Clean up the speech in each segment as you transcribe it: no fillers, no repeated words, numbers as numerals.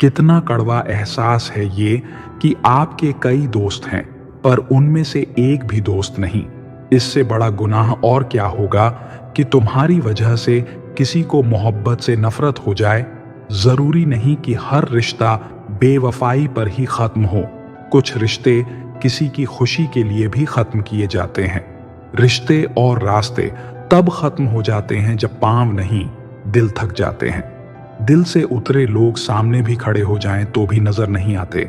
कितना कड़वा एहसास है ये कि आपके कई दोस्त हैं पर उनमें से एक भी दोस्त नहीं। इससे बड़ा गुनाह और क्या होगा कि तुम्हारी वजह से किसी को मोहब्बत से नफरत हो जाए। जरूरी नहीं कि हर रिश्ता बेवफाई पर ही खत्म हो। कुछ रिश्ते किसी की खुशी के लिए भी खत्म किए जाते हैं। रिश्ते और रास्ते तब खत्म हो जाते हैं जब पांव नहीं, दिल थक जाते हैं। दिल से उतरे लोग सामने भी खड़े हो जाएं तो भी नजर नहीं आते।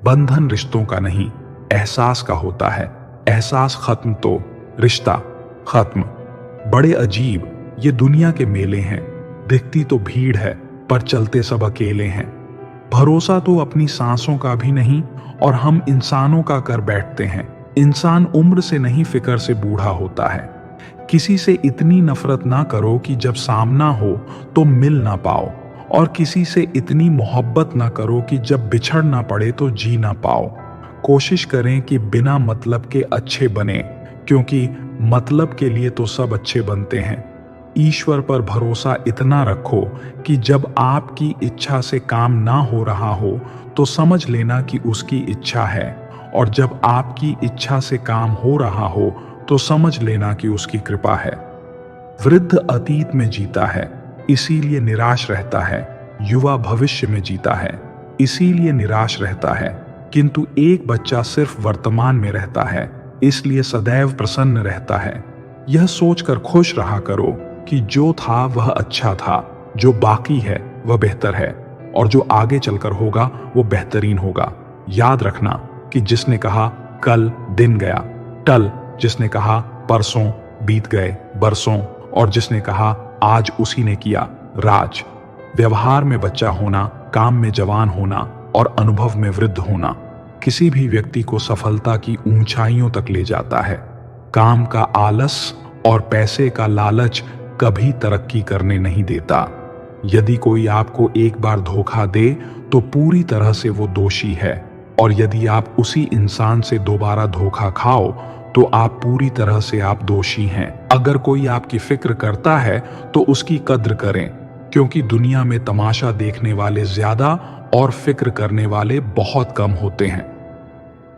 बंधन रिश्तों का नहीं, एहसास का होता है। एहसास खत्म तो रिश्ता खत्म। बड़े अजीब ये दुनिया के मेले हैं। दिखती तो भीड़ है पर चलते सब अकेले हैं। भरोसा तो अपनी सांसों का भी नहीं और हम इंसानों का कर बैठते हैं। इंसान उम्र से नहीं फिक्र से बूढ़ा होता है। किसी से इतनी नफरत ना करो कि जब सामना हो तो मिल ना पाओ, और किसी से इतनी मोहब्बत ना करो कि जब बिछड़ ना पड़े तो जी ना पाओ। कोशिश करें कि बिना मतलब के अच्छे बने, क्योंकि मतलब के लिए तो सब अच्छे बनते हैं। ईश्वर पर भरोसा इतना रखो कि जब आपकी इच्छा से काम ना हो रहा हो तो समझ लेना कि उसकी इच्छा है, और जब आपकी इच्छा से काम हो रहा हो तो समझ लेना कि उसकी कृपा है। वृद्ध अतीत में जीता है इसीलिए निराश रहता है। युवा भविष्य में जीता है इसीलिए निराश रहता है। किंतु एक बच्चा सिर्फ वर्तमान में रहता है इसलिए सदैव प्रसन्न रहता है। यह सोचकर खुश रहा करो कि जो था वह अच्छा था, जो बाकी है वह बेहतर है, और जो आगे चलकर होगा वो बेहतरीन होगा। याद रखना कि जिसने कहा कल दिन गया टल, जिसने कहा परसों बीत गए बरसों, और जिसने कहा आज उसी ने किया राज। व्यवहार में बच्चा होना, काम में जवान होना और अनुभव में वृद्ध होना किसी भी व्यक्ति को सफलता की ऊंचाइयों तक ले जाता है। काम का आलस और पैसे का लालच कभी तरक्की करने नहीं देता। यदि कोई आपको एक बार धोखा दे तो पूरी तरह से वो दोषी है, और यदि आप उसी इंसान से दोबारा धोखा खाओ तो आप पूरी तरह से आप दोषी हैं। अगर कोई आपकी फिक्र करता है तो उसकी कद्र करें, क्योंकि दुनिया में तमाशा देखने वाले ज्यादा और फिक्र करने वाले बहुत कम होते हैं।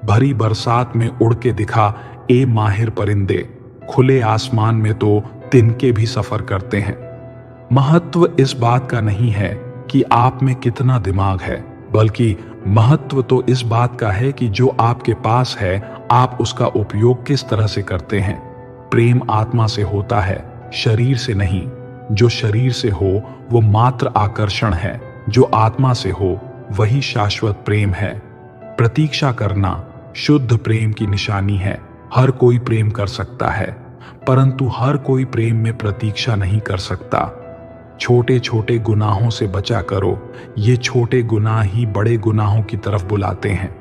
भरी बरसात में उड़ के दिखा ए माहिर परिंदे, खुले आसमान में तो तिनके भी सफर करते हैं। महत्व इस बात का नहीं है कि आप में कितना दिमाग है, बल्कि महत्व तो इस बात का है कि जो आपके पास है आप उसका उपयोग किस तरह से करते हैं। प्रेम आत्मा से होता है, शरीर से नहीं। जो शरीर से हो वो मात्र आकर्षण है, जो आत्मा से हो वही शाश्वत प्रेम है। प्रतीक्षा करना शुद्ध प्रेम की निशानी है। हर कोई प्रेम कर सकता है, परंतु हर कोई प्रेम में प्रतीक्षा नहीं कर सकता। छोटे छोटे गुनाहों से बचा करो, ये छोटे गुनाह ही बड़े गुनाहों की तरफ बुलाते हैं।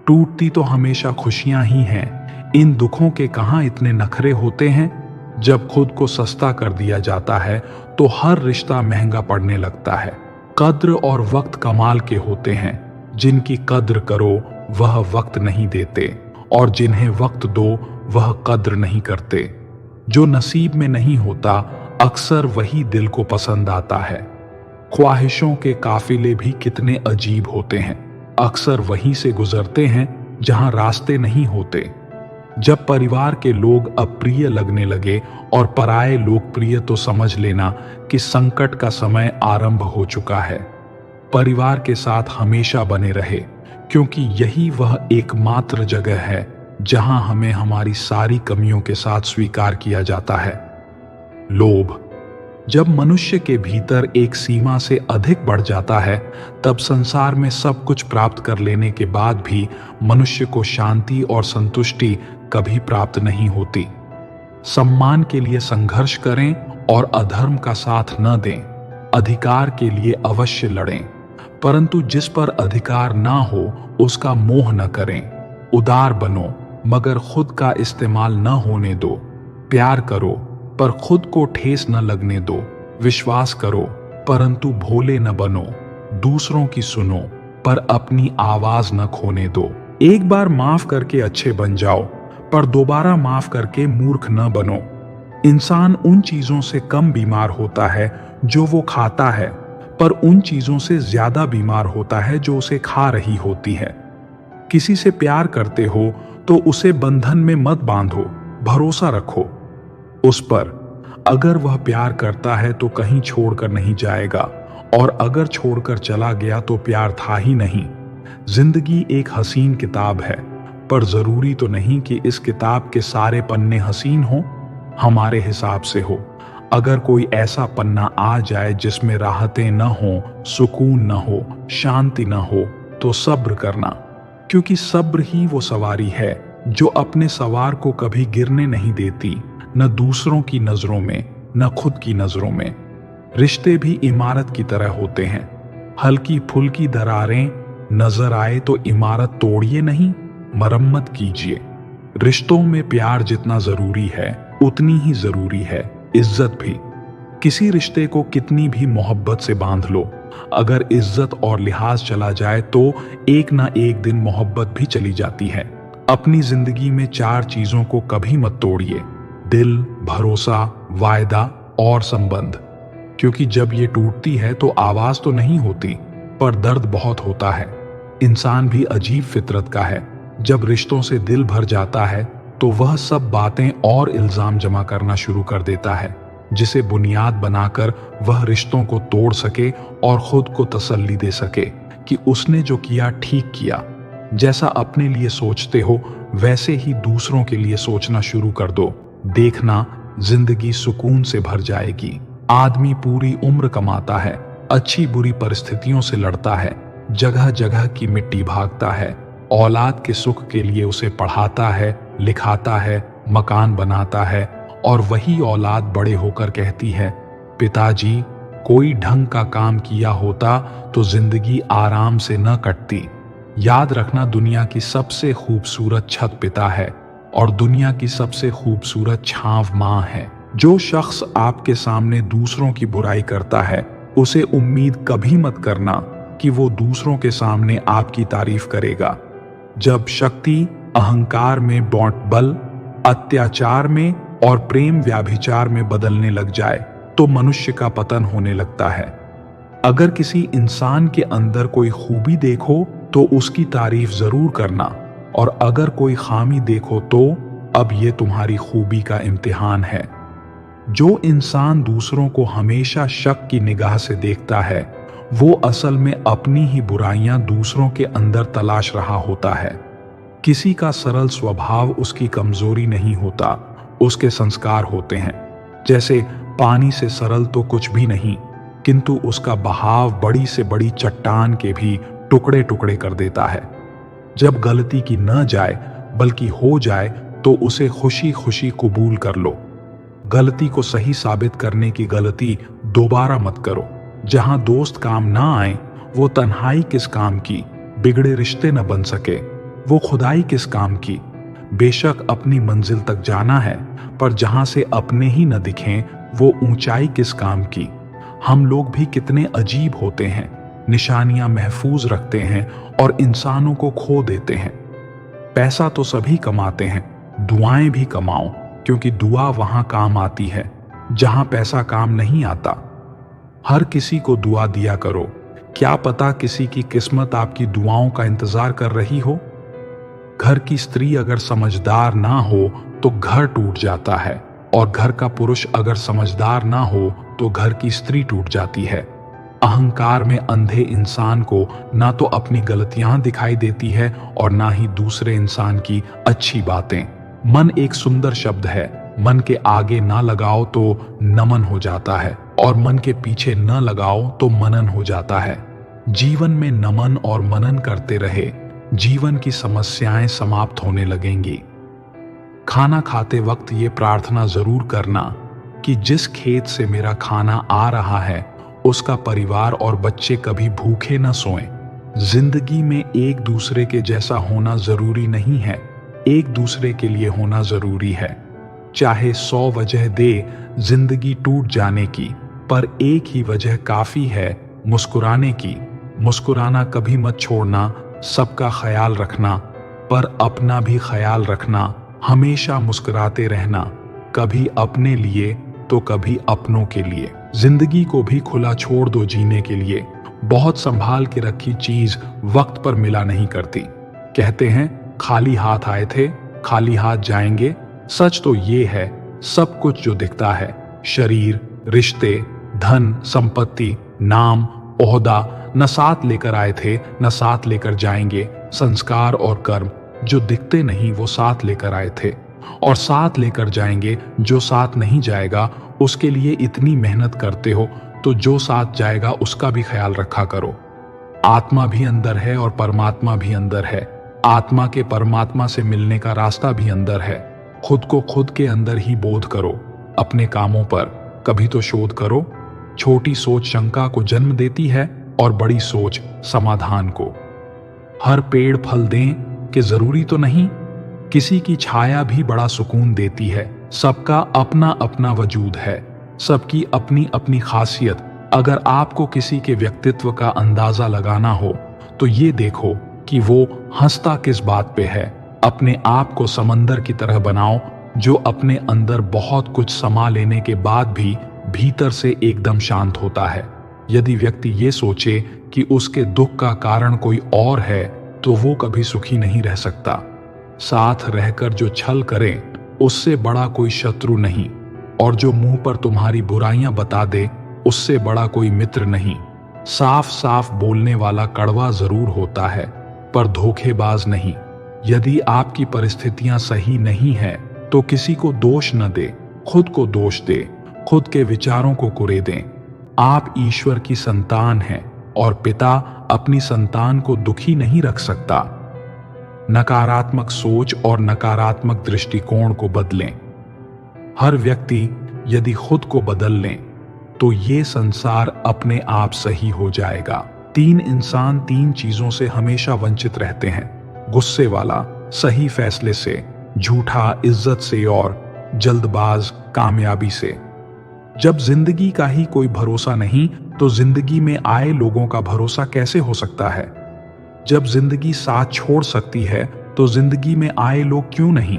टूटती तो हमेशा खुशियां ही हैं, इन दुखों के कहां इतने नखरे होते हैं। जब खुद को सस्ता कर दिया जाता है तो हर रिश्ता महंगा पड़ने लगता है। कद्र और वक्त कमाल के होते हैं, जिनकी कद्र करो वह वक्त नहीं देते, और जिन्हें वक्त दो वह कद्र नहीं करते। जो नसीब में नहीं होता अक्सर वही दिल को पसंद आता है। ख्वाहिशों के काफिले भी कितने अजीब होते हैं, अक्सर वहीं से गुजरते हैं जहां रास्ते नहीं होते। जब परिवार के लोग अप्रिय लगने लगे और पराये लोग प्रिय, तो समझ लेना कि संकट का समय आरंभ हो चुका है। परिवार के साथ हमेशा बने रहे, क्योंकि यही वह एकमात्र जगह है जहां हमें हमारी सारी कमियों के साथ स्वीकार किया जाता है। लोभ जब मनुष्य के भीतर एक सीमा से अधिक बढ़ जाता है, तब संसार में सब कुछ प्राप्त कर लेने के बाद भी मनुष्य को शांति और संतुष्टि कभी प्राप्त नहीं होती। सम्मान के लिए संघर्ष करें और अधर्म का साथ न दें। अधिकार के लिए अवश्य लड़ें, परंतु जिस पर अधिकार ना हो उसका मोह न करें। उदार बनो मगर खुद का इस्तेमाल न होने दो। प्यार करो पर खुद को ठेस न लगने दो। विश्वास करो परंतु भोले न बनो। दूसरों की सुनो पर अपनी आवाज न खोने दो। एक बार माफ करके अच्छे बन जाओ, पर दोबारा माफ करके मूर्ख न बनो। इंसान उन चीजों से कम बीमार होता है जो वो खाता है, पर उन चीजों से ज्यादा बीमार होता है जो उसे खा रही होती है। किसी से प्यार करते हो तो उसे बंधन में मत बांधो, भरोसा रखो उस पर। अगर वह प्यार करता है तो कहीं छोड़कर नहीं जाएगा, और अगर छोड़कर चला गया तो प्यार था ही नहीं। जिंदगी एक हसीन किताब है, पर जरूरी तो नहीं कि इस किताब के सारे पन्ने हसीन हो, हमारे हिसाब से हो। अगर कोई ऐसा पन्ना आ जाए जिसमें राहतें न हो, सुकून न हो, शांति न हो, तो सब्र करना, क्योंकि सब्र ही वो सवारी है जो अपने सवार को कभी गिरने नहीं देती, न दूसरों की नजरों में, न खुद की नजरों में। रिश्ते भी इमारत की तरह होते हैं। हल्की फुल्की दरारें नजर आए तो इमारत तोड़िए नहीं, मरम्मत कीजिए। रिश्तों में प्यार जितना जरूरी है उतनी ही जरूरी है इज्जत भी। किसी रिश्ते को कितनी भी मोहब्बत से बांध लो, अगर इज्जत और लिहाज चला जाए तो एक ना एक दिन मोहब्बत भी चली जाती है। अपनी जिंदगी में 4 चीजों को कभी मत तोड़िए: दिल, भरोसा, वायदा और संबंध। क्योंकि जब ये टूटती है तो आवाज तो नहीं होती, पर दर्द बहुत होता है। इंसान भी अजीब फितरत का है। जब रिश्तों से दिल भर जाता है तो वह सब बातें और इल्जाम जमा करना शुरू कर देता है, जिसे बुनियाद बनाकर वह रिश्तों को तोड़ सके और खुद को तसल्ली दे सके कि उसने जो किया ठीक किया। जैसा अपने लिए सोचते हो वैसे ही दूसरों के लिए सोचना शुरू कर दो। देखना, जिंदगी सुकून से भर जाएगी। आदमी पूरी उम्र कमाता है, अच्छी बुरी परिस्थितियों से लड़ता है, जगह जगह की मिट्टी भागता है, औलाद के सुख के लिए उसे पढ़ाता है, लिखाता है, मकान बनाता है, और वही औलाद बड़े होकर कहती है, पिताजी कोई ढंग का काम किया होता तो जिंदगी आराम से न कटती। याद रखना, दुनिया की सबसे खूबसूरत छत पिता है और दुनिया की सबसे खूबसूरत छांव माँ है। जो शख्स आपके सामने दूसरों की बुराई करता है उसे उम्मीद कभी मत करना कि वो दूसरों के सामने आपकी तारीफ करेगा। जब शक्ति अहंकार में बांट बल, अत्याचार में और प्रेम व्याभिचार में बदलने लग जाए तो मनुष्य का पतन होने लगता है। अगर किसी इंसान के अंदर कोई खूबी देखो तो उसकी तारीफ जरूर करना, और अगर कोई खामी देखो तो अब ये तुम्हारी खूबी का इम्तिहान है। जो इंसान दूसरों को हमेशा शक की निगाह से देखता है वो असल में अपनी ही बुराइयां दूसरों के अंदर तलाश रहा होता है। किसी का सरल स्वभाव उसकी कमजोरी नहीं होता, उसके संस्कार होते हैं। जैसे पानी से सरल तो कुछ भी नहीं, किंतु उसका बहाव बड़ी से बड़ी चट्टान के भी टुकड़े टुकड़े कर देता है। जब गलती की न जाए बल्कि हो जाए तो उसे खुशी खुशी कबूल कर लो। गलती को सही साबित करने की गलती दोबारा मत करो। जहां दोस्त काम ना आए वो तन्हाई किस काम की, बिगड़े रिश्ते न बन सके वो खुदाई किस काम की। बेशक अपनी मंजिल तक जाना है, पर जहां से अपने ही न दिखें वो ऊंचाई किस काम की। हम लोग भी कितने अजीब होते हैं, निशानियां महफूज रखते हैं और इंसानों को खो देते हैं। पैसा तो सभी कमाते हैं, दुआएं भी कमाओ, क्योंकि दुआ वहां काम आती है जहां पैसा काम नहीं आता। हर किसी को दुआ दिया करो, क्या पता किसी की किस्मत आपकी दुआओं का इंतजार कर रही हो। घर की स्त्री अगर समझदार ना हो तो घर टूट जाता है, और घर का पुरुष अगर समझदार ना हो तो घर की स्त्री टूट जाती है। अहंकार में अंधे इंसान को ना तो अपनी गलतियां दिखाई देती है और ना ही दूसरे इंसान की अच्छी बातें। मन एक सुंदर शब्द है, मन के आगे ना लगाओ तो नमन हो जाता है, और मन के पीछे न लगाओ तो मनन हो जाता है। जीवन में नमन और मनन करते रहे, जीवन की समस्याएं समाप्त होने लगेंगी। खाना खाते वक्त ये प्रार्थना जरूर करना कि जिस खेत से मेरा खाना आ रहा है उसका परिवार और बच्चे कभी भूखे न सोएं। जिंदगी में एक दूसरे के जैसा होना जरूरी नहीं है, एक दूसरे के लिए होना जरूरी है। चाहे 100 वजह दे जिंदगी टूट जाने की, पर एक ही वजह काफी है मुस्कुराने की। मुस्कुराना कभी मत छोड़ना, सबका ख्याल रखना, पर अपना भी ख्याल रखना। हमेशा मुस्कुराते रहना, कभी अपने लिए तो कभी अपनों के लिए। जिंदगी को भी खुला छोड़ दो जीने के लिए। बहुत संभाल के रखी चीज वक्त पर मिला नहीं करती। कहते हैं खाली हाथ आए थे, खाली हाथ जाएंगे। सच तो ये है, सब कुछ जो दिखता है, शरीर, रिश्ते, धन, संपत्ति, नाम, ओहदा, न साथ लेकर आए थे न साथ लेकर जाएंगे। संस्कार और कर्म जो दिखते नहीं वो साथ लेकर आए थे और साथ लेकर जाएंगे। जो साथ नहीं जाएगा उसके लिए इतनी मेहनत करते हो तो जो साथ जाएगा उसका भी ख्याल रखा करो। आत्मा भी अंदर है और परमात्मा भी अंदर है। आत्मा के परमात्मा से मिलने का रास्ता भी अंदर है। खुद को खुद के अंदर ही बोध करो। अपने कामों पर कभी तो शोध करो। छोटी सोच शंका को जन्म देती है और बड़ी सोच समाधान को। हर पेड़ फल दें कि जरूरी तो नहीं, किसी की छाया भी बड़ा सुकून देती है। सबका अपना अपना वजूद है, सबकी अपनी अपनी खासियत। अगर आपको किसी के व्यक्तित्व का अंदाजा लगाना हो तो ये देखो कि वो हंसता किस बात पे है। अपने आप को समंदर की तरह बनाओ जो अपने अंदर बहुत कुछ समा लेने के बाद भी भीतर से एकदम शांत होता है। यदि व्यक्ति ये सोचे कि उसके दुख का कारण कोई और है तो वो कभी सुखी नहीं रह सकता। साथ रहकर जो छल करे उससे बड़ा कोई शत्रु नहीं, और जो मुंह पर तुम्हारी बुराइयां बता दे उससे बड़ा कोई मित्र नहीं। साफ साफ बोलने वाला कड़वा जरूर होता है पर धोखेबाज नहीं। यदि आपकी परिस्थितियां सही नहीं है तो किसी को दोष न दे, खुद को दोष दे, खुद के विचारों को कुरे दें। आप ईश्वर की संतान हैं और पिता अपनी संतान को दुखी नहीं रख सकता। नकारात्मक सोच और नकारात्मक दृष्टिकोण को बदलें। हर व्यक्ति यदि खुद को बदल लें तो ये संसार अपने आप सही हो जाएगा। 3 इंसान 3 चीजों से हमेशा वंचित रहते हैं, गुस्से वाला सही फैसले से, झूठा इज्जत से और जल्दबाज कामयाबी से। जब जिंदगी का ही कोई भरोसा नहीं तो जिंदगी में आए लोगों का भरोसा कैसे हो सकता है। जब जिंदगी साथ छोड़ सकती है तो जिंदगी में आए लोग क्यों नहीं।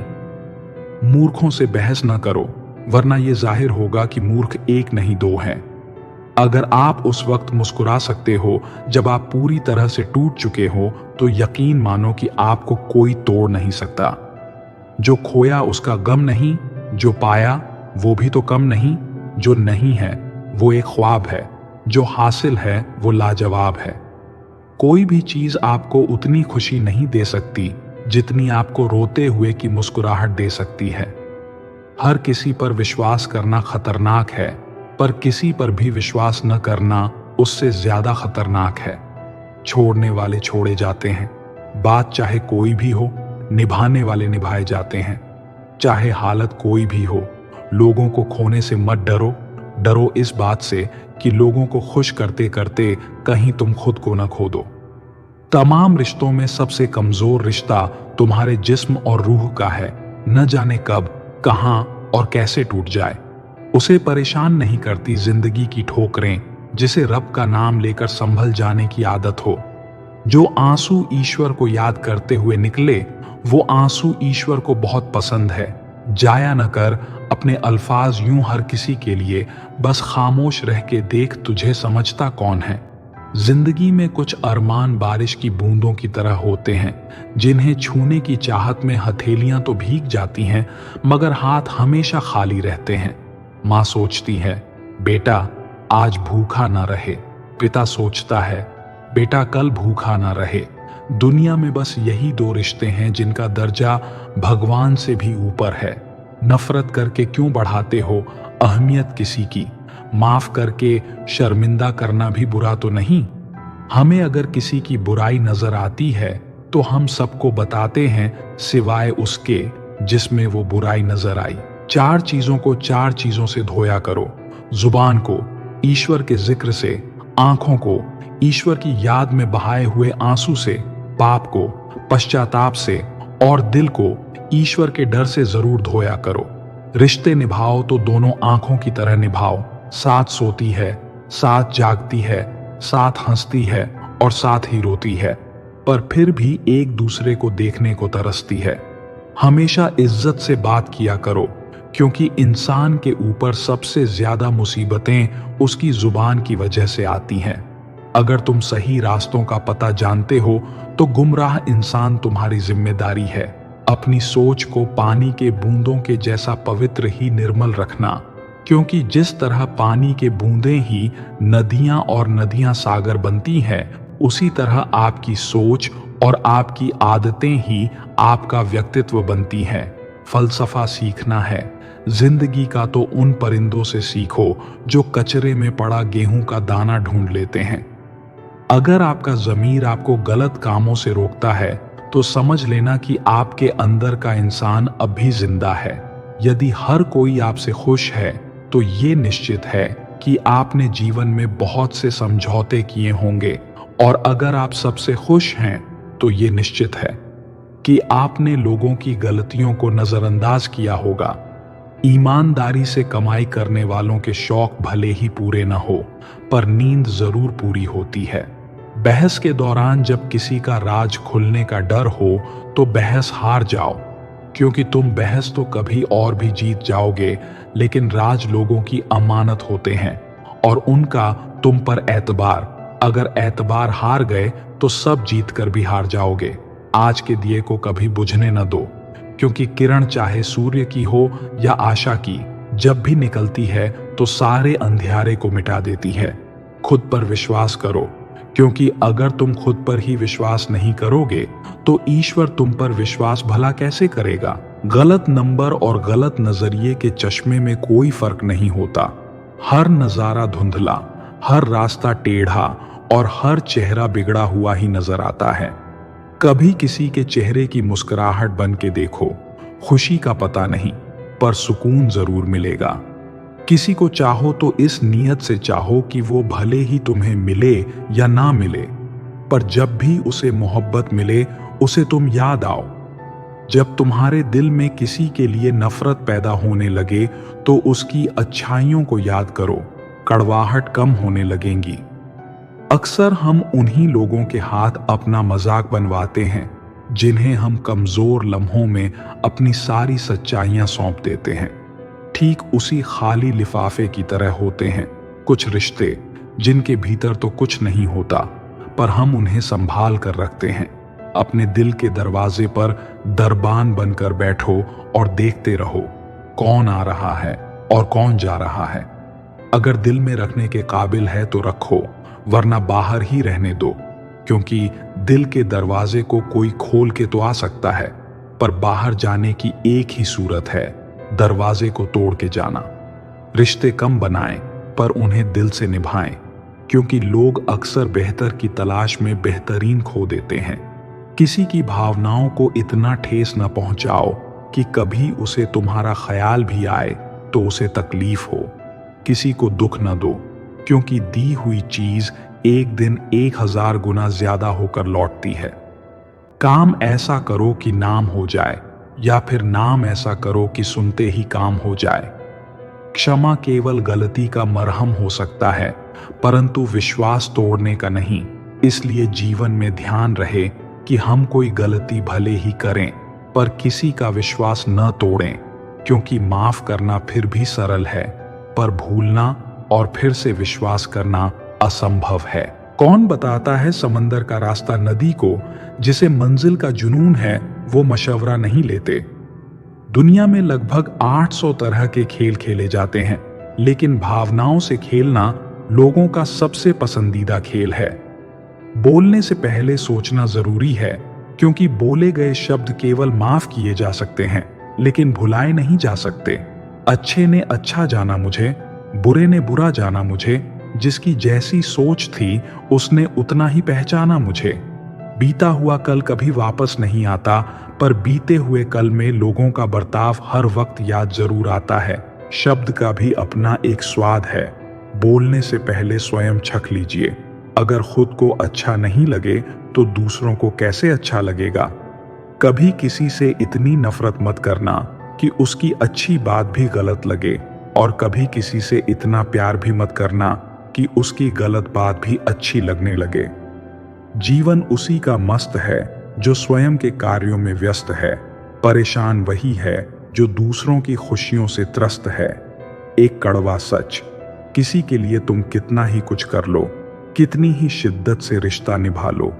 मूर्खों से बहस न करो वरना यह जाहिर होगा कि मूर्ख एक नहीं 2 हैं। अगर आप उस वक्त मुस्कुरा सकते हो जब आप पूरी तरह से टूट चुके हो तो यकीन मानो कि आपको कोई तोड़ नहीं सकता। जो खोया उसका गम नहीं, जो पाया वो भी तो कम नहीं। जो नहीं है वो एक ख्वाब है, जो हासिल है वो लाजवाब है। कोई भी चीज आपको उतनी खुशी नहीं दे सकती जितनी आपको रोते हुए की मुस्कुराहट दे सकती है। हर किसी पर विश्वास करना खतरनाक है पर किसी पर भी विश्वास न करना उससे ज्यादा खतरनाक है। छोड़ने वाले छोड़े जाते हैं, बात चाहे कोई भी हो, निभाने वाले निभाए जाते हैं। चाहे हालत कोई भी हो, लोगों को खोने से मत डरो। डरो इस बात से कि लोगों को खुश करते करते कहीं तुम खुद को न खो दो। तमाम रिश्तों में सबसे कमजोर रिश्ता तुम्हारे जिस्म और रूह का है। न जाने कब, कहां और कैसे टूट जाए। उसे परेशान नहीं करती जिंदगी की ठोकरें, जिसे रब का नाम लेकर संभल जाने की आदत हो। जो आंसू ईश्वर को याद करते हुए निकले वो आंसू ईश्वर को बहुत पसंद है। जाया न कर अपने अल्फाज यूं हर किसी के लिए, बस खामोश रह के देख तुझे समझता कौन है। जिंदगी में कुछ अरमान बारिश की बूंदों की तरह होते हैं जिन्हें छूने की चाहत में हथेलियां तो भीग जाती हैं मगर हाथ हमेशा खाली रहते हैं। माँ सोचती है बेटा आज भूखा ना रहे, पिता सोचता है बेटा कल भूखा ना रहे। दुनिया में बस यही 2 रिश्ते हैं जिनका दर्जा भगवान से भी ऊपर है। नफरत करके क्यों बढ़ाते हो अहमियत किसी की। माफ करके शर्मिंदा करना भी बुरा तो नहीं। हमें अगर किसी की बुराई नजर आती है तो हम सबको बताते हैं सिवाय उसके जिसमें वो बुराई नजर आई। 4 चीजों को 4 चीजों से धोया करो। जुबान को ईश्वर के जिक्र से, आंखों को ईश्वर की याद में बहाए हुए आंसू से, पाप को पश्चाताप से और दिल को ईश्वर के डर से जरूर धोया करो। रिश्ते निभाओ तो दोनों आंखों की तरह निभाओ। साथ सोती है, साथ जागती है, साथ हंसती है और साथ ही रोती है, पर फिर भी एक दूसरे को देखने को तरसती है। हमेशा इज्जत से बात किया करो क्योंकि इंसान के ऊपर सबसे ज्यादा मुसीबतें उसकी जुबान की वजह से आती हैं। अगर तुम सही रास्तों का पता जानते हो तो गुमराह इंसान तुम्हारी जिम्मेदारी है अपनी सोच को पानी के बूंदों के जैसा पवित्र ही निर्मल रखना, क्योंकि जिस तरह पानी के बूंदें ही नदियां और नदियां सागर बनती हैं, उसी तरह आपकी सोच और आपकी आदतें ही आपका व्यक्तित्व बनती हैं। फलसफा सीखना है जिंदगी का तो उन परिंदों से सीखो जो कचरे में पड़ा गेहूं का दाना ढूंढ लेते हैं। अगर आपका ज़मीर आपको गलत कामों से रोकता है तो समझ लेना कि आपके अंदर का इंसान अब भी जिंदा है। यदि हर कोई आपसे खुश है तो ये निश्चित है कि आपने जीवन में बहुत से समझौते किए होंगे, और अगर आप सबसे खुश हैं तो ये निश्चित है कि आपने लोगों की गलतियों को नजरअंदाज किया होगा। ईमानदारी से कमाई करने वालों के शौक भले ही पूरे न हो, पर नींद जरूर पूरी होती है। बहस के दौरान जब किसी का राज खुलने का डर हो तो बहस हार जाओ, क्योंकि तुम बहस तो कभी और भी जीत जाओगे, लेकिन राज लोगों की अमानत होते हैं और उनका तुम पर एतबार। अगर एतबार हार गए तो सब जीत कर भी हार जाओगे। आज के दिए को कभी बुझने न दो, क्योंकि किरण चाहे सूर्य की हो या आशा की, जब भी निकलती है तो सारे अंधियारे को मिटा देती है। खुद पर विश्वास करो, क्योंकि अगर तुम खुद पर ही विश्वास नहीं करोगे तो ईश्वर तुम पर विश्वास भला कैसे करेगा। गलत नंबर और गलत नजरिए के चश्मे में कोई फर्क नहीं होता। हर नजारा धुंधला, हर रास्ता टेढ़ा और हर चेहरा बिगड़ा हुआ ही नजर आता है। कभी किसी के चेहरे की मुस्कुराहट बन के देखो, खुशी का पता नहीं पर सुकून जरूर मिलेगा। किसी को चाहो तो इस नीयत से चाहो कि वो भले ही तुम्हें मिले या ना मिले, पर जब भी उसे मोहब्बत मिले उसे तुम याद आओ। जब तुम्हारे दिल में किसी के लिए नफरत पैदा होने लगे तो उसकी अच्छाइयों को याद करो, कड़वाहट कम होने लगेंगी। अक्सर हम उन्हीं लोगों के हाथ अपना मजाक बनवाते हैं जिन्हें हम कमजोर लम्हों में अपनी सारी सच्चाइयां सौंप देते हैं। ठीक उसी खाली लिफाफे की तरह होते हैं कुछ रिश्ते जिनके भीतर तो कुछ नहीं होता, पर हम उन्हें संभाल कर रखते हैं। अपने दिल के दरवाजे पर दरबान बनकर बैठो और देखते रहो कौन आ रहा है और कौन जा रहा है। अगर दिल में रखने के काबिल है तो रखो, वरना बाहर ही रहने दो, क्योंकि दिल के दरवाजे को कोई खोल के तो आ सकता है, पर बाहर जाने की एक ही सूरत है, दरवाजे को तोड़ के जाना। रिश्ते कम बनाएं पर उन्हें दिल से निभाएं, क्योंकि लोग अक्सर बेहतर की तलाश में बेहतरीन खो देते हैं। किसी की भावनाओं को इतना ठेस न पहुंचाओ कि कभी उसे तुम्हारा ख्याल भी आए तो उसे तकलीफ हो। किसी को दुख न दो, क्योंकि दी हुई चीज एक दिन 1000 गुना ज्यादा होकर लौटती है। काम ऐसा करो कि नाम हो जाए, या फिर नाम ऐसा करो कि सुनते ही काम हो जाए। क्षमा केवल गलती का मरहम हो सकता है, परंतु विश्वास तोड़ने का नहीं। इसलिए जीवन में ध्यान रहे कि हम कोई गलती भले ही करें, पर किसी का विश्वास न तोड़ें, क्योंकि माफ करना फिर भी सरल है, पर भूलना और फिर से विश्वास करना असंभव है। कौन बताता है समंदर का रास्ता नदी को? जिसे मंजिल का जुनून है वो मशवरा नहीं लेते। दुनिया में लगभग 800 तरह के खेल खेले जाते हैं, लेकिन भावनाओं से खेलना लोगों का सबसे पसंदीदा खेल है। बोलने से पहले सोचना जरूरी है, क्योंकि बोले गए शब्द केवल माफ किए जा सकते हैं, लेकिन भुलाए नहीं जा सकते। अच्छे ने अच्छा जाना मुझे, बुरे ने बुरा जाना मुझे, जिसकी जैसी सोच थी उसने उतना ही पहचाना मुझे। बीता हुआ कल कभी वापस नहीं आता, पर बीते हुए कल में लोगों का बर्ताव हर वक्त याद जरूर आता है। शब्द का भी अपना एक स्वाद है। बोलने से पहले स्वयं छक लीजिए। अगर खुद को अच्छा नहीं लगे तो दूसरों को कैसे अच्छा लगेगा। कभी किसी से इतनी नफरत मत करना कि उसकी अच्छी बात भी गलत लगे, और कभी किसी से इतना प्यार भी मत करना कि उसकी गलत बात भी अच्छी लगने लगे। जीवन उसी का मस्त है जो स्वयं के कार्यों में व्यस्त है। परेशान वही है जो दूसरों की खुशियों से त्रस्त है। एक कड़वा सच, किसी के लिए तुम कितना ही कुछ कर लो, कितनी ही शिद्दत से रिश्ता निभा लो,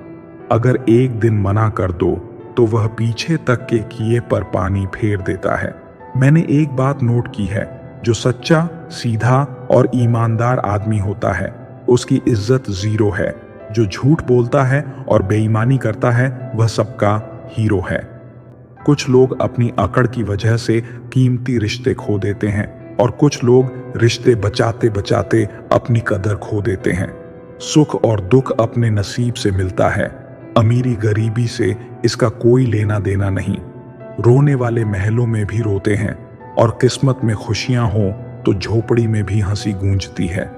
अगर एक दिन मना कर दो तो वह पीछे तक के किए पर पानी फेर देता है। मैंने एक बात नोट की है, जो सच्चा, सीधा और ईमानदार आदमी होता है उसकी इज्जत जीरो है। जो झूठ बोलता है और बेईमानी करता है वह सबका हीरो है। कुछ लोग अपनी अकड़ की वजह से कीमती रिश्ते खो देते हैं और कुछ लोग रिश्ते बचाते बचाते अपनी कदर खो देते हैं। सुख और दुख अपने नसीब से मिलता है, अमीरी गरीबी से इसका कोई लेना देना नहीं। रोने वाले महलों में भी रोते हैं और किस्मत में खुशियां हो तो झोपड़ी में भी हंसी गूंजती है।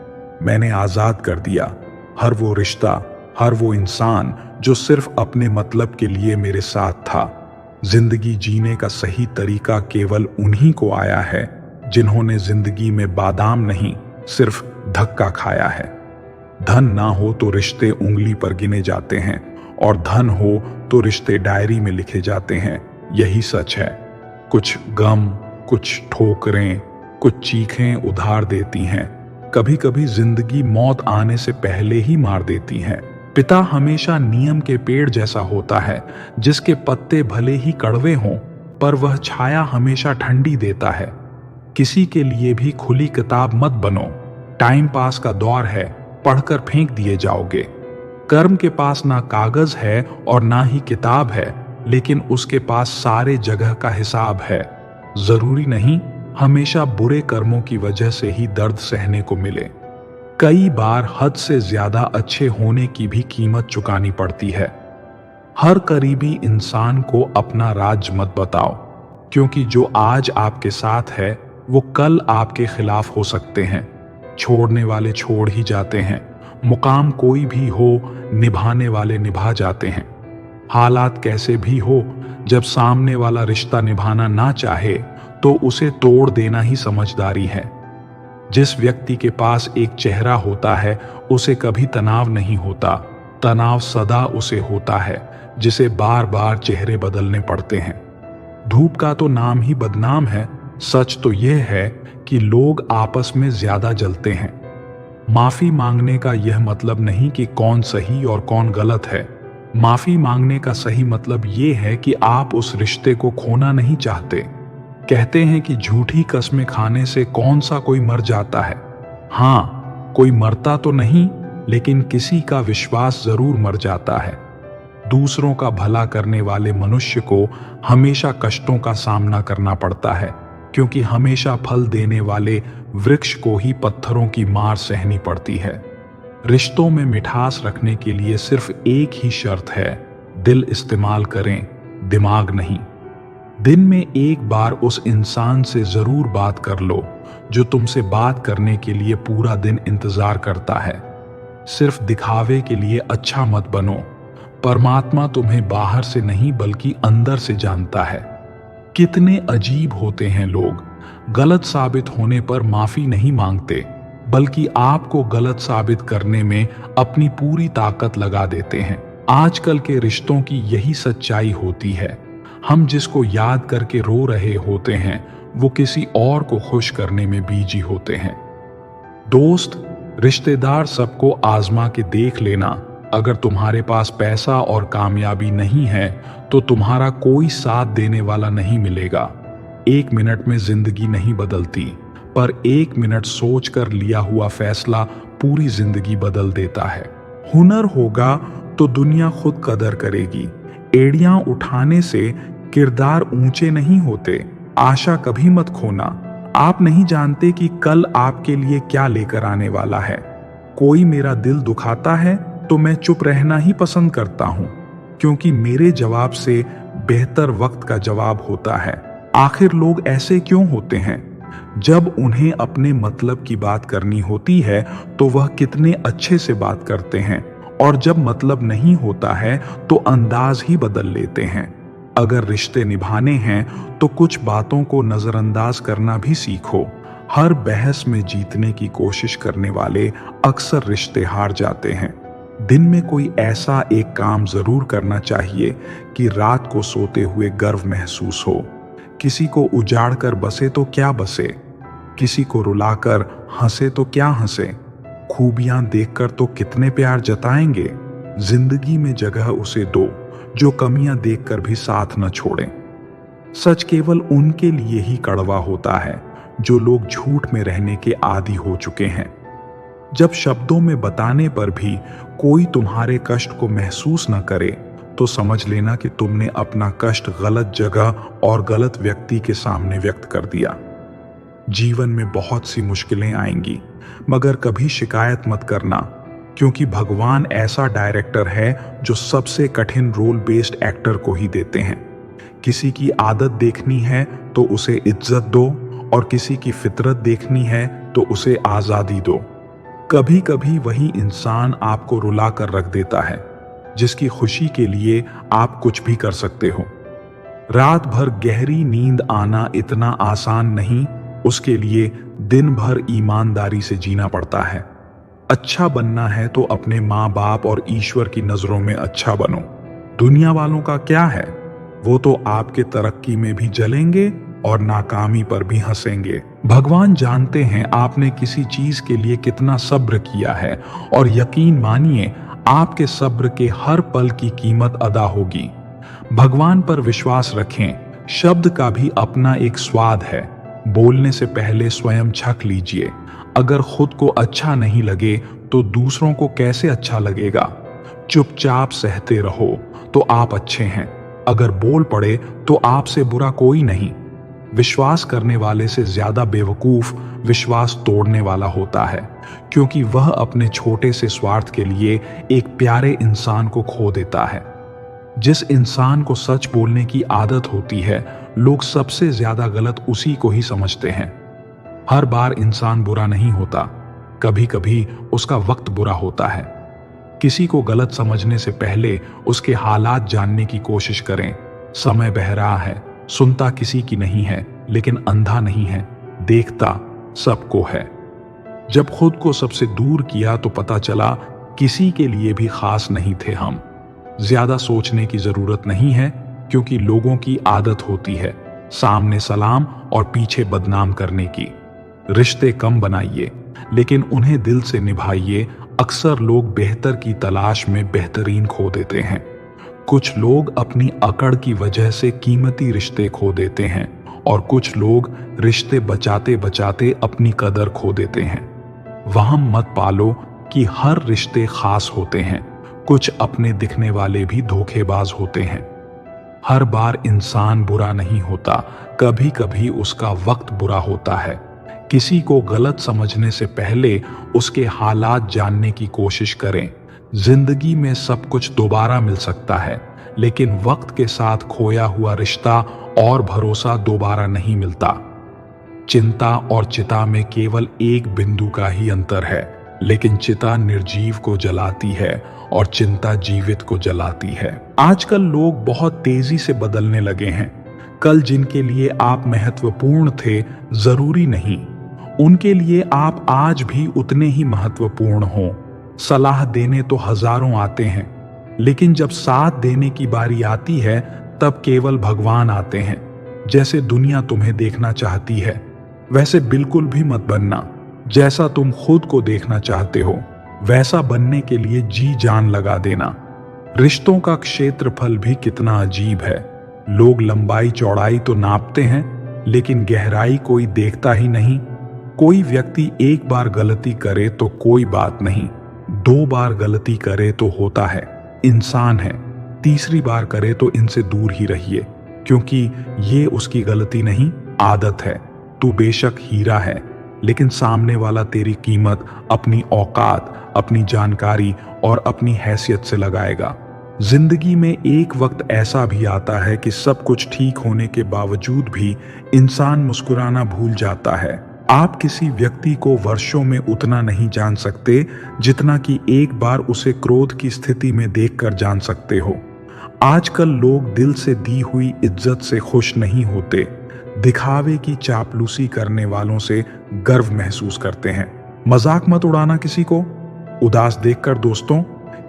मैंने आजाद कर दिया हर वो रिश्ता, हर वो इंसान जो सिर्फ अपने मतलब के लिए मेरे साथ था। जिंदगी जीने का सही तरीका केवल उन्हीं को आया है जिन्होंने जिंदगी में बादाम नहीं, सिर्फ धक्का खाया है। धन ना हो तो रिश्ते उंगली पर गिने जाते हैं और धन हो तो रिश्ते डायरी में लिखे जाते हैं। यही सच है। कुछ गम, कुछ ठोकरें, कुछ चीखें उधार देती हैं। कभी कभी जिंदगी मौत आने से पहले ही मार देती है। पिता हमेशा नीम के पेड़ जैसा होता है, जिसके पत्ते भले ही कड़वे हों पर वह छाया हमेशा ठंडी देता है। किसी के लिए भी खुली किताब मत बनो। टाइम पास का दौर है, पढ़कर फेंक दिए जाओगे। कर्म के पास ना कागज है और ना ही किताब है, लेकिन उसके पास सारे जगह का हिसाब है। जरूरी नहीं हमेशा बुरे कर्मों की वजह से ही दर्द सहने को मिले। कई बार हद से ज्यादा अच्छे होने की भी कीमत चुकानी पड़ती है। हर करीबी इंसान को अपना राज मत बताओ, क्योंकि जो आज आपके साथ है वो कल आपके खिलाफ हो सकते हैं। छोड़ने वाले छोड़ ही जाते हैं। मुकाम कोई भी हो, निभाने वाले निभा जाते हैं। हालात कैसे भी हो, जब सामने वाला रिश्ता निभाना ना चाहे तो उसे तोड़ देना ही समझदारी है। जिस व्यक्ति के पास एक चेहरा होता है उसे कभी तनाव नहीं होता। तनाव सदा उसे होता है जिसे बार बार चेहरे बदलने पड़ते हैं। धूप का तो नाम ही बदनाम है। सच तो यह है कि लोग आपस में ज्यादा जलते हैं। माफी मांगने का यह मतलब नहीं कि कौन सही और कौन गलत है। माफी मांगने का सही मतलब यह है कि आप उस रिश्ते को खोना नहीं चाहते। कहते हैं कि झूठी कस्में खाने से कौन सा कोई मर जाता है। हाँ, कोई मरता तो नहीं, लेकिन किसी का विश्वास जरूर मर जाता है। दूसरों का भला करने वाले मनुष्य को हमेशा कष्टों का सामना करना पड़ता है, क्योंकि हमेशा फल देने वाले वृक्ष को ही पत्थरों की मार सहनी पड़ती है। रिश्तों में मिठास रखने के लिए सिर्फ एक ही शर्त है, दिल इस्तेमाल करें, दिमाग नहीं। दिन में एक बार उस इंसान से जरूर बात कर लो जो तुमसे बात करने के लिए पूरा दिन इंतजार करता है। सिर्फ दिखावे के लिए अच्छा मत बनो। परमात्मा तुम्हें बाहर से नहीं बल्कि अंदर से जानता है। कितने अजीब होते हैं लोग, गलत साबित होने पर माफी नहीं मांगते, बल्कि आपको गलत साबित करने में अपनी पूरी ताकत लगा देते हैं। आजकल के रिश्तों की यही सच्चाई होती है। हम जिसको याद करके रो रहे होते हैं वो किसी और को खुश करने में बिजी होते हैं। दोस्त, रिश्तेदार सबको आजमा के देख लेना। अगर तुम्हारे पास पैसा और कामयाबी नहीं है तो तुम्हारा कोई साथ देने वाला नहीं मिलेगा। 1 मिनट में जिंदगी नहीं बदलती, पर 1 मिनट सोच कर लिया हुआ फैसला पूरी जिंदगी बदल देता है। हुनर होगा तो दुनिया खुद कदर करेगी। एड़ियां उठाने से किरदार ऊंचे नहीं होते। आशा कभी मत खोना। आप नहीं जानते कि कल आपके लिए क्या लेकर आने वाला है। कोई मेरा दिल दुखाता है तो मैं चुप रहना ही पसंद करता हूं, क्योंकि मेरे जवाब से बेहतर वक्त का जवाब होता है। आखिर लोग ऐसे क्यों होते हैं? जब उन्हें अपने मतलब की बात करनी होती है तो वह कितने अच्छे से बात करते हैं, और जब मतलब नहीं होता है तो अंदाज ही बदल लेते हैं। अगर रिश्ते निभाने हैं तो कुछ बातों को नजरअंदाज करना भी सीखो। हर बहस में जीतने की कोशिश करने वाले अक्सर रिश्ते हार जाते हैं। दिन में कोई ऐसा एक काम जरूर करना चाहिए कि रात को सोते हुए गर्व महसूस हो। किसी को उजाड़ कर बसे तो क्या बसे, किसी को रुलाकर हंसे तो क्या हंसे, खूबियां देखकर तो कितने प्यार जताएंगे। जिंदगी में जगह उसे दो जो कमियां देखकर भी साथ न छोड़े। सच केवल उनके लिए ही कड़वा होता है जो लोग झूठ में रहने के आदी हो चुके हैं। जब शब्दों में बताने पर भी कोई तुम्हारे कष्ट को महसूस न करे तो समझ लेना कि तुमने अपना कष्ट गलत जगह और गलत व्यक्ति के सामने व्यक्त कर दिया। जीवन में बहुत सी मुश्किलें आएंगी, मगर कभी शिकायत मत करना, क्योंकि भगवान ऐसा डायरेक्टर है जो सबसे कठिन रोल बेस्ड एक्टर को ही देते हैं। किसी की आदत देखनी है तो उसे इज्जत दो, और किसी की फितरत देखनी है तो उसे आजादी दो। कभी कभी वही इंसान आपको रुला कर रख देता है जिसकी खुशी के लिए आप कुछ भी कर सकते हो। रात भर गहरी नींद आना इतना आसान नहीं, उसके लिए दिन भर ईमानदारी से जीना पड़ता है। अच्छा बनना है तो अपने माँ बाप और ईश्वर की नजरों में अच्छा बनो। दुनिया वालों का क्या है, वो तो आपके तरक्की में भी जलेंगे और नाकामी पर भी हंसेंगे। भगवान जानते हैं आपने किसी चीज के लिए कितना सब्र किया है, और यकीन मानिए आपके सब्र के हर पल की कीमत अदा होगी। भगवान पर विश्वास रखें। शब्द का भी अपना एक स्वाद है। बोलने से पहले स्वयं छक लीजिए। अगर खुद को अच्छा नहीं लगे तो दूसरों को कैसे अच्छा लगेगा। चुपचाप सहते रहो तो आप अच्छे हैं। अगर बोल पड़े तो आपसे बुरा कोई नहीं। विश्वास करने वाले से ज्यादा बेवकूफ विश्वास तोड़ने वाला होता है, क्योंकि वह अपने छोटे से स्वार्थ के लिए एक प्यारे इंसान को खो देता है। जिस इंसान को सच बोलने की आदत होती है, लोग सबसे ज्यादा गलत उसी को ही समझते हैं। हर बार इंसान बुरा नहीं होता, कभी कभी उसका वक्त बुरा होता है। किसी को गलत समझने से पहले उसके हालात जानने की कोशिश करें। समय बह रहा है, सुनता किसी की नहीं है, लेकिन अंधा नहीं है, देखता सबको है। जब खुद को सबसे दूर किया तो पता चला किसी के लिए भी खास नहीं थे हम। ज्यादा सोचने की जरूरत नहीं है, क्योंकि लोगों की आदत होती है सामने सलाम और पीछे बदनाम करने की। रिश्ते कम बनाइए, लेकिन उन्हें दिल से निभाइए। अक्सर लोग बेहतर की तलाश में बेहतरीन खो देते हैं। कुछ लोग अपनी अकड़ की वजह से कीमती रिश्ते खो देते हैं, और कुछ लोग रिश्ते बचाते बचाते अपनी कदर खो देते हैं। वहम मत पालो कि हर रिश्ते खास होते हैं। कुछ अपने दिखने वाले भी धोखेबाज होते हैं। हर बार इंसान बुरा नहीं होता, कभी कभी उसका वक्त बुरा होता है। किसी को गलत समझने से पहले उसके हालात जानने की कोशिश करें। जिंदगी में सब कुछ दोबारा मिल सकता है, लेकिन वक्त के साथ खोया हुआ रिश्ता और भरोसा दोबारा नहीं मिलता। चिंता और चिता में केवल एक बिंदु का ही अंतर है, लेकिन चिता निर्जीव को जलाती है और चिंता जीवित को जलाती है। आजकल लोग बहुत तेजी से बदलने लगे हैं। कल जिनके लिए आप महत्वपूर्ण थे, जरूरी नहीं उनके लिए आप आज भी उतने ही महत्वपूर्ण हो। सलाह देने तो हजारों आते हैं, लेकिन जब साथ देने की बारी आती है तब केवल भगवान आते हैं। जैसे दुनिया तुम्हें देखना चाहती है, वैसे बिल्कुल भी मत बनना। जैसा तुम खुद को देखना चाहते हो, वैसा बनने के लिए जी जान लगा देना। रिश्तों का क्षेत्रफल भी कितना अजीब है। लोग लंबाई चौड़ाई तो नापते हैं, लेकिन गहराई कोई देखता ही नहीं। कोई व्यक्ति एक बार गलती करे तो कोई बात नहीं, 2 बार गलती करे तो होता है, इंसान है। तीसरी बार करे तो इनसे दूर ही रहिए, क्योंकि ये उसकी गलती नहीं, आदत है। तू बेशक हीरा है, लेकिन सामने वाला तेरी कीमत अपनी औकात, अपनी जानकारी और अपनी हैसियत से लगाएगा। जिंदगी में एक वक्त ऐसा भी आता है कि सब कुछ ठीक होने के बावजूद भी इंसान मुस्कुराना भूल जाता है। आप किसी व्यक्ति को वर्षों में उतना नहीं जान सकते जितना कि एक बार उसे क्रोध की स्थिति में देखकर जान सकते हो। आजकल लोग दिल से दी हुई इज्जत से खुश नहीं होते, दिखावे की चापलूसी करने वालों से गर्व महसूस करते हैं। मजाक मत उड़ाना किसी को उदास देखकर दोस्तों।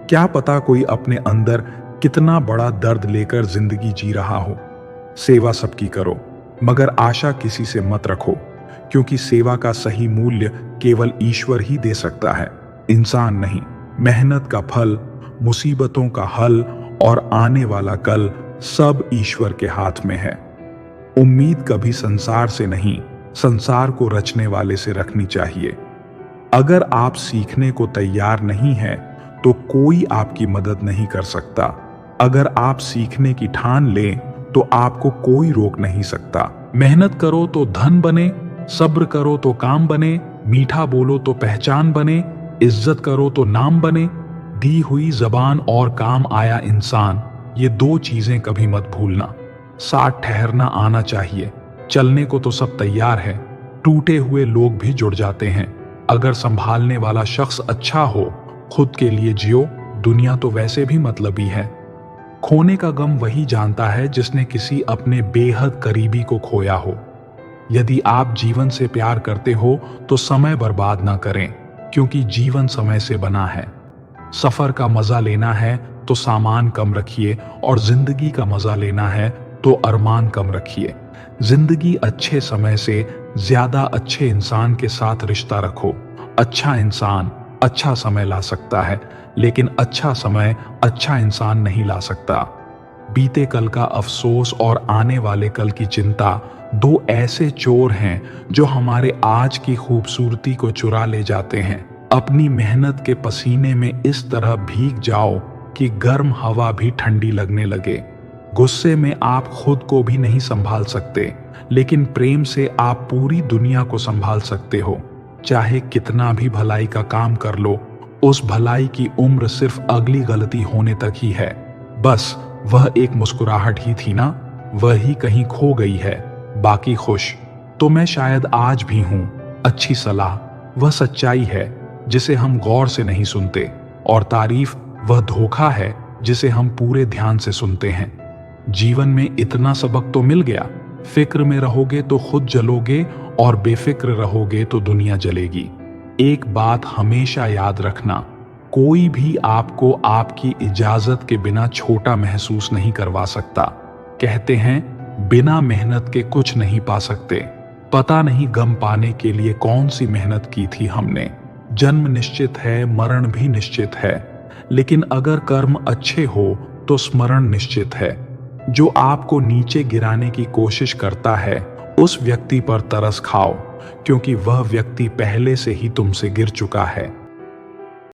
क्या पता कोई अपने अंदर कितना बड़ा दर्द लेकर जिंदगी जी रहा हो। सेवा सबकी करो, मगर आशा किसी से मत रखो, क्योंकि सेवा का सही मूल्य केवल ईश्वर ही दे सकता है, इंसान नहीं। मेहनत का फल, मुसीबतों का हल और आने वाला कल सब ईश्वर के हाथ में है। उम्मीद कभी संसार से नहीं, संसार को रचने वाले से रखनी चाहिए। अगर आप सीखने को तैयार नहीं हैं, तो कोई आपकी मदद नहीं कर सकता। अगर आप सीखने की ठान लें, तो आपको कोई रोक नहीं सकता। मेहनत करो तो धन बने, सब्र करो तो काम बने, मीठा बोलो तो पहचान बने, इज्जत करो तो नाम बने, दी हुई जबान और काम आया इंसान, ये दो चीजें कभी मत भूलना। साथ ठहरना आना चाहिए। चलने को तो सब तैयार है, टूटे हुए लोग भी जुड़ जाते हैं। अगर संभालने वाला शख्स अच्छा हो, खुद के लिए जियो, दुनिया तो वैसे भी मतलबी है। खोने का गम वही जानता है जिसने किसी अपने बेहद करीबी को खोया हो। यदि आप जीवन से प्यार करते हो तो समय बर्बाद ना करें, क्योंकि जीवन समय से बना है। सफर का मजा लेना है तो सामान कम रखिए, और जिंदगी का मजा लेना है तो अरमान कम रखिए। जिंदगी अच्छे समय से ज्यादा अच्छे इंसान के साथ रिश्ता रखो। अच्छा इंसान अच्छा समय ला सकता है, लेकिन अच्छा समय अच्छा इंसान नहीं ला सकता। बीते कल का अफसोस और आने वाले कल की चिंता दो ऐसे चोर हैं जो हमारे आज की खूबसूरती को चुरा ले जाते हैं। अपनी मेहनत के पसीने में इस तरह भीग जाओ कि गर्म हवा भी ठंडी लगने लगे। गुस्से में आप खुद को भी नहीं संभाल सकते, लेकिन प्रेम से आप पूरी दुनिया को संभाल सकते हो। चाहे कितना भी भलाई का काम कर लो, उस भलाई की उम्र सिर्फ अगली गलती होने तक ही है। बस वह एक मुस्कुराहट ही थी ना, वही कहीं खो गई है, बाकी खुश। तो मैं शायद आज भी हूं। अच्छी सलाह वह सच्चाई है जिसे हम गौर से नहीं सुनते, और तारीफ वह धोखा है जिसे हम पूरे ध्यान से सुनते हैं। जीवन में इतना सबक तो मिल गया, फिक्र में रहोगे तो खुद जलोगे, और बेफिक्र रहोगे तो दुनिया जलेगी। एक बात हमेशा याद रखना, कोई भी आपको आपकी इजाजत के बिना छोटा महसूस नहीं करवा सकता। कहते हैं बिना मेहनत के कुछ नहीं पा सकते। पता नहीं गम पाने के लिए कौन सी मेहनत की थी हमने। जन्म निश्चित है, मरण भी निश्चित है, लेकिन अगर कर्म अच्छे हो तो स्मरण निश्चित है। जो आपको नीचे गिराने की कोशिश करता है, उस व्यक्ति पर तरस खाओ, क्योंकि वह व्यक्ति पहले से ही तुमसे गिर चुका है।